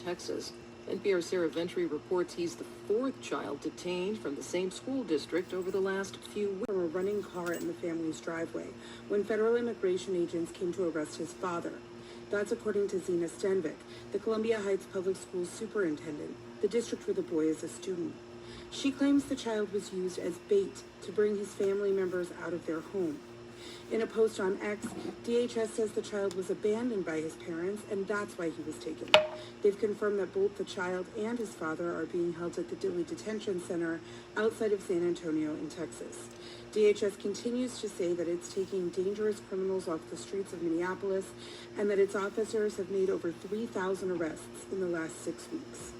Texas. NPR's Sarah Ventry reports he's the fourth child detained from the same school district over the last few weeks. From a running car in the family's driveway when federal immigration agents came to arrest his father. That's according to Zena Stenvik, the Columbia Heights Public Schools superintendent, the district where the boy is a student. She claims the child was used as bait to bring his family members out of their home. In a post on X, DHS says the child was abandoned by his parents, and that's why he was taken. They've confirmed that both the child and his father are being held at the Dilley Detention Center outside of San Antonio in Texas. DHS continues to say that it's taking dangerous criminals off the streets of Minneapolis and that its officers have made over 3,000 arrests in the last 6 weeks.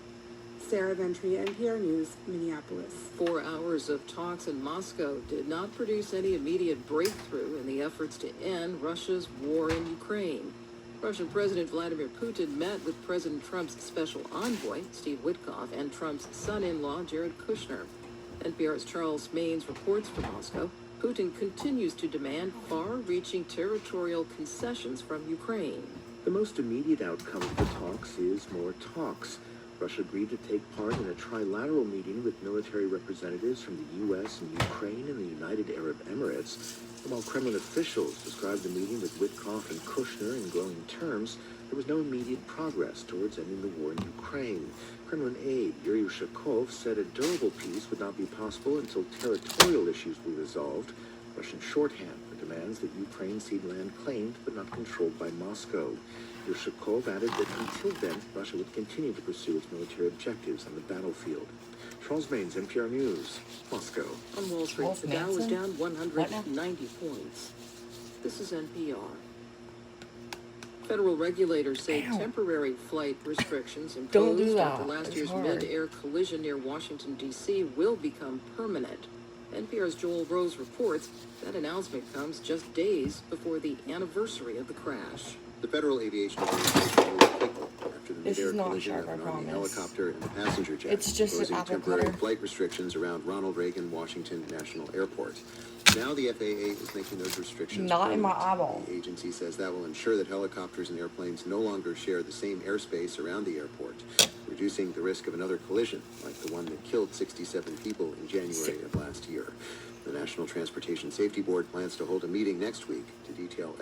Sarah Ventry, NPR News, Minneapolis. 4 hours of talks in Moscow did not produce any immediate breakthrough in the efforts to end Russia's war in Ukraine. Russian President Vladimir Putin met with President Trump's special envoy, Steve Witkoff, and Trump's son-in-law, Jared Kushner. NPR's Charles Maynes reports from Moscow. Putin continues to demand far-reaching territorial concessions from Ukraine. The most immediate outcome of the talks is more talks. Russia agreed to take part in a trilateral meeting with military representatives from the U.S. and Ukraine and the United Arab Emirates. And while Kremlin officials described the meeting with Witkoff and Kushner in glowing terms, there was no immediate progress towards ending the war in Ukraine. Kremlin aide Yuri Ushakov said a durable peace would not be possible until territorial issues were resolved, Russian shorthand for demands that Ukraine cede land claimed but not controlled by Moscow. Ushakov added that until then, Russia would continue to pursue its military objectives on the battlefield. Charles Maynes, NPR News, Moscow. On Wall Street, Wolf the Dow is Manson? down 190 points. This is NPR. Federal regulators say Ow. temporary flight restrictions Don't do imposed that. after last It's year's hard. mid-air collision near Washington, D.C. will become permanent. NPR's Joel Rose reports that announcement comes just days before the anniversary of the crash. The Federal Aviation Administration moved quickly after the This mid-air is not collision sharp, of I an Army promise. helicopter and the passenger jet, It's just an imposing apple temporary cutter. flight restrictions around Ronald Reagan Washington National Airport. Now the FAA is making those restrictions Not in my permanent. eyeball. The agency says that will ensure that helicopters and airplanes no longer share the same airspace around the airport, reducing the risk of another collision like the one that killed 67 people in January of last year. The National Transportation Safety Board plans to hold a meeting next week to detail